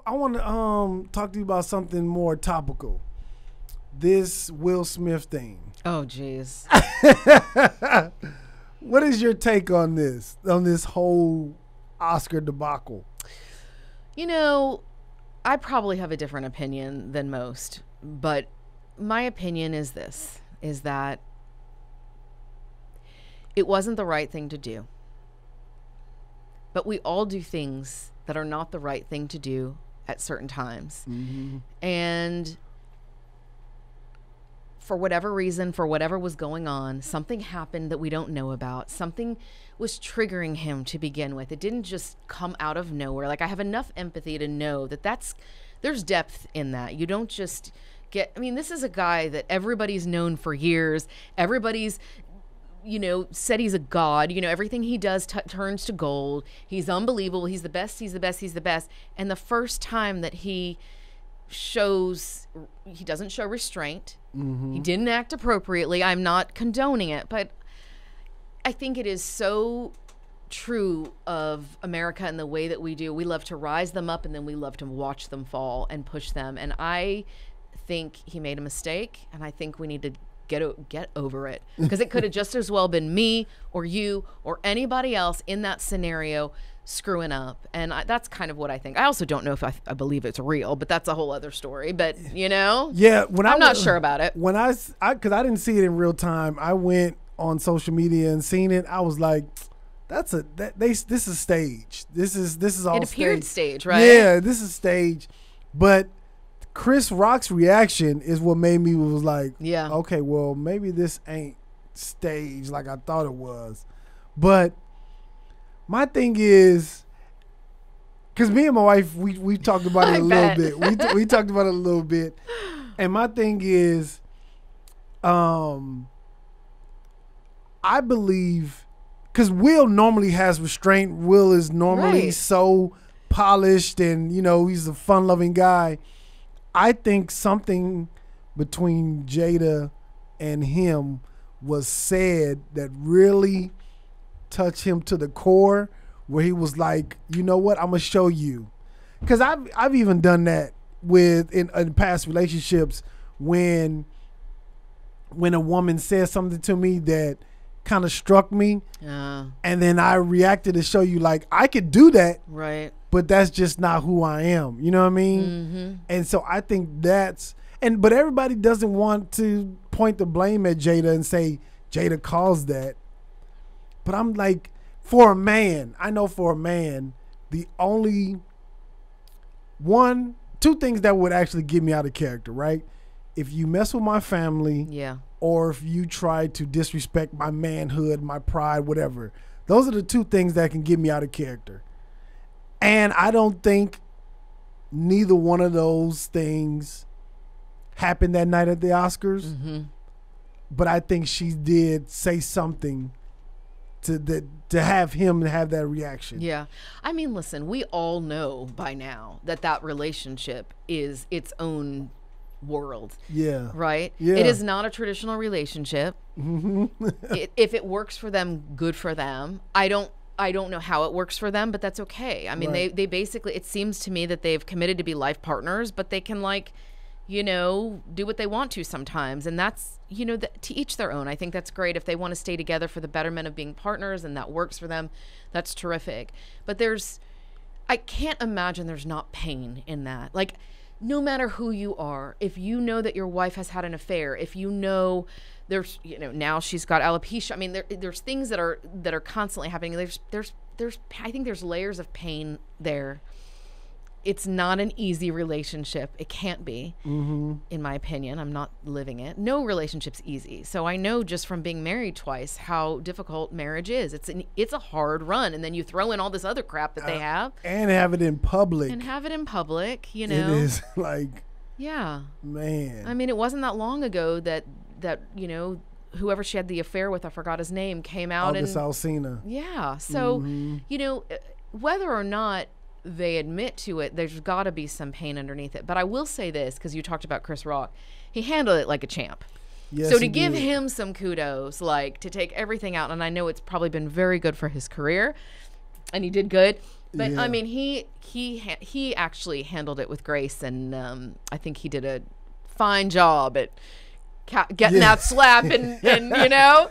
I want to talk to you about something more topical. This Will Smith thing. Oh, jeez. What is your take on this whole Oscar debacle? You know, I probably have a different opinion than most, but my opinion is this, is that it wasn't the right thing to do. But we all do things that are not the right thing to do at certain times. Mm-hmm. And for whatever reason, for whatever was going on, something happened that we don't know about. Something was triggering him to begin with. It didn't just come out of nowhere. Like, I have enough empathy to know that there's depth in that. You don't just this is a guy that everybody's known for years. Everybody's, said he's a god. Everything he does turns to gold. He's unbelievable. He's the best. He's the best. He's the best. And the first time that he doesn't show restraint. Mm-hmm. He didn't act appropriately. I'm not condoning it, but I think it is so true of America and the way that we do. We love to rise them up, and then we love to watch them fall and push them. And I think he made a mistake, and I think we need to get over it, because it could have just as well been me or you or anybody else in that scenario screwing up. And that's kind of what I think. I also don't know if I believe it's real, but that's a whole other story. But yeah, I'm not sure about it. When because I didn't see it in real time, I went on social media and seen it. I was like, this is staged. This is all. It appeared staged, right? Yeah, this is staged. But Chris Rock's reaction is what made me was like, yeah, okay, well, maybe this ain't staged like I thought it was. But my thing is, because me and my wife, we talked about it a little bit. We talked about it a little bit. And my thing is, I believe, because Will normally has restraint. Will is normally so polished, and, he's a fun-loving guy. I think something between Jada and him was said that really touched him to the core, where he was like, you know what, I'm gonna show you. Because I've even done that in past relationships, when a woman says something to me that kind of struck me, and then I reacted to show you, like, I could do that, right? But that's just not who I am. You know what I mean? Mm-hmm. And so I think but everybody doesn't want to point the blame at Jada and say Jada caused that. But I'm like, for a man, the only two things that would actually get me out of character, right? If you mess with my family, or if you try to disrespect my manhood, my pride, whatever. Those are the two things that can get me out of character. And I don't think neither one of those things happened that night at the Oscars. Mm-hmm. But I think she did say something to have him have that reaction. Yeah. I mean, listen, we all know by now that relationship is its own world. Yeah. Right? Yeah. It is not a traditional relationship. Mm-hmm. If it works for them, good for them. I don't know how it works for them, but that's okay. I mean, they basically, it seems to me that they've committed to be life partners, but they can, do what they want to sometimes. And that's, to each their own. I think that's great. If they want to stay together for the betterment of being partners and that works for them, that's terrific. But I can't imagine there's not pain in that. Like, no matter who you are, if you know that your wife has had an affair, if you know there's, now she's got alopecia. I mean, there's things that are constantly happening. There's I think there's layers of pain there. It's not an easy relationship. It can't be, in my opinion. I'm not living it. No relationship's easy. So I know just from being married twice how difficult marriage is. It's a hard run, and then you throw in all this other crap that they have, and have it in public. It is like, yeah, man. I mean, it wasn't that long ago that whoever she had the affair with, I forgot his name, came out August Alsina. Yeah. So whether or not they admit to it, there's got to be some pain underneath it. But I will say this, because you talked about Chris Rock, he handled it like a champ. Yes, so to give him some kudos, to take everything out, and I know it's probably been very good for his career, and he did good. But I mean, he actually handled it with grace, and I think he did a fine job at getting that slap, and you know,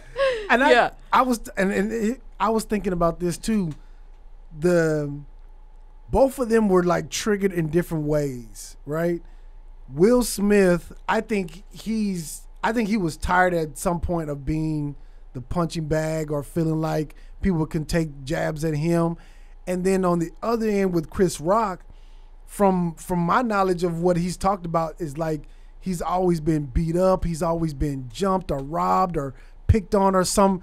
and I was thinking about this too. Both of them were like triggered in different ways, right? Will Smith, I think he was tired at some point of being the punching bag or feeling like people can take jabs at him. And then on the other end with Chris Rock, from my knowledge of what he's talked about, is like he's always been beat up, he's always been jumped or robbed or picked on or some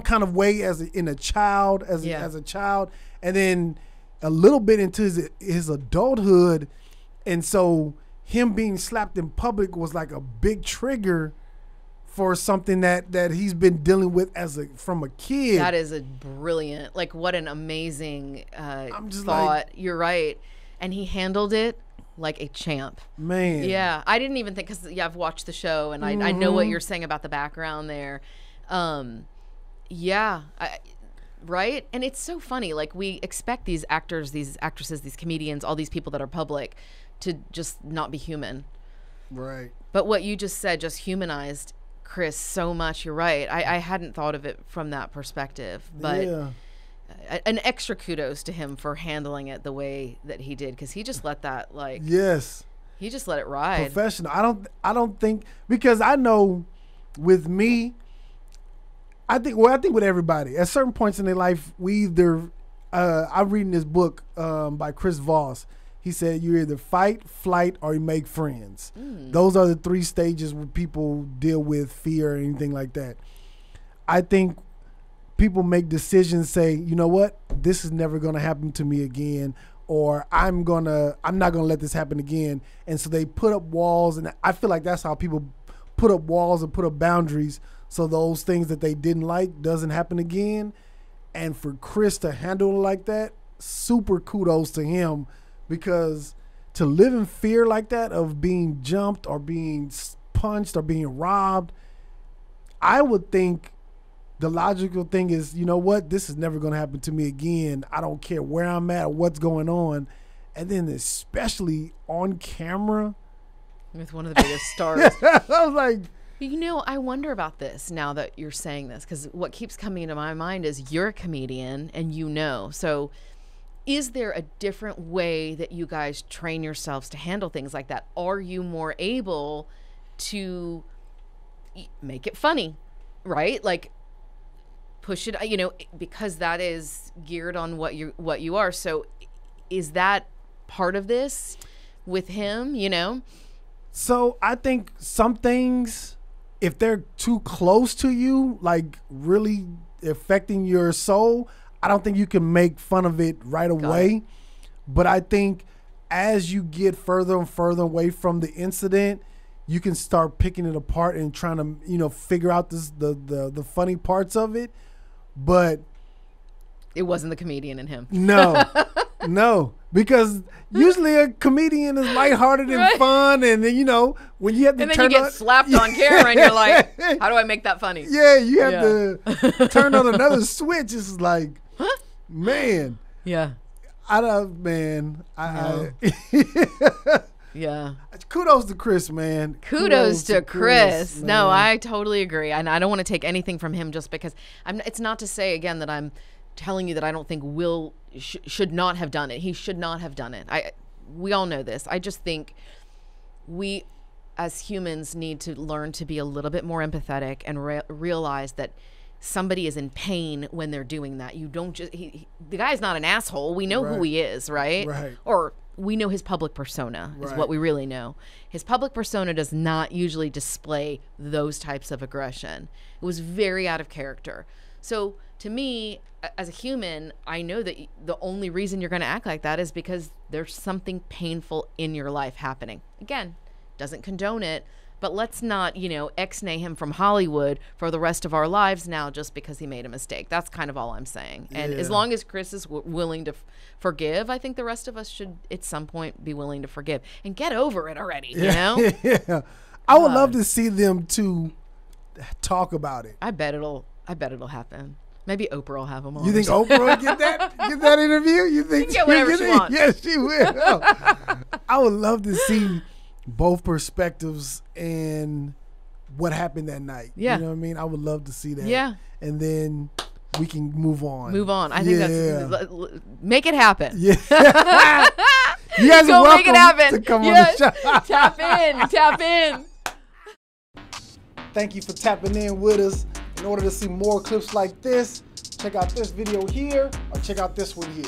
kind of way as a child, as a child, and then a little bit into his adulthood, and so him being slapped in public was like a big trigger for something that he's been dealing with from a kid. That is a brilliant, like, what an amazing I'm just thought. like, you're right. And he handled it like a champ. Man. Yeah. I didn't even think, because I've watched the show, and I know what you're saying about the background there. Right? And it's so funny. Like, we expect these actors, these actresses, these comedians, all these people that are public to just not be human. Right. But what you just said just humanized Chris so much. You're right. I hadn't thought of it from that perspective, but an extra kudos to him for handling it the way that he did, because he just let that, like, he just let it ride. Professional. I don't think, because I know with me, I think with everybody at certain points in their life, we either I'm reading this book by Chris Voss. He said you either fight, flight, or you make friends. Those are the 3 stages where people deal with fear or anything like that. I think people make decisions, say, you know what, this is never going to happen to me again, or I'm not going to let this happen again. And so they put up walls, and I feel like that's how people put up walls and put up boundaries, so those things that they didn't like doesn't happen again. And for Chris to handle it like that, super kudos to him. Because to live in fear like that of being jumped or being punched or being robbed, I would think the logical thing is, you know what, this is never going to happen to me again. I don't care where I'm at or what's going on. And then especially on camera. With one of the biggest stars. I was like, you know, I wonder about this now that you're saying this, because what keeps coming into my mind is you're a comedian and you know. So is there a different way that you guys train yourselves to handle things like that? Are you more able to make it funny, right? Like, push it, you know, because that is geared on what you are. So is that part of this with him, you know? So I think some things, if they're too close to you, like really affecting your soul, I don't think you can make fun of it right away. But I think as you get further and further away from the incident, you can start picking it apart and trying to, you know, figure out the funny parts of it. But it wasn't the comedian in him. No, because usually a comedian is lighthearted and fun, and then, you know, when you have to turn on, you get slapped on camera, and you're like, how do I make that funny? Yeah, you have to turn on another switch. It's like, man. Yeah. Yeah. Kudos to Chris, man. Kudos to Chris. No, I totally agree. And I don't want to take anything from him just because it's not to say again that I'm telling you that I don't think Will should not have done it. He should not have done it. We all know this. I just think we as humans need to learn to be a little bit more empathetic and realize that somebody is in pain when they're doing that. You don't just the guy's not an asshole. We know who he is, right? Right. Or we know his public persona is what we really know. His public persona does not usually display those types of aggression. It was very out of character. So to me, as a human, I know that the only reason you're going to act like that is because there's something painful in your life happening. Again, doesn't condone it, but let's not, ex-nay him from Hollywood for the rest of our lives now just because he made a mistake. That's kind of all I'm saying. And as long as Chris is willing to forgive, I think the rest of us should at some point be willing to forgive and get over it already, you know? Yeah. I would love to see them two talk about it. I bet it'll happen. Maybe Oprah will have them on. You think Oprah will get that interview? You think she can get whatever she wants? Yes, she will. I would love to see both perspectives and what happened that night. Yeah. You know what I mean? I would love to see that. Yeah. And then we can move on. I think that's make it happen. Yeah. You guys are welcome make it happen. to come on the show. Tap in. Thank you for tapping in with us. In order to see more clips like this, check out this video here or check out this one here.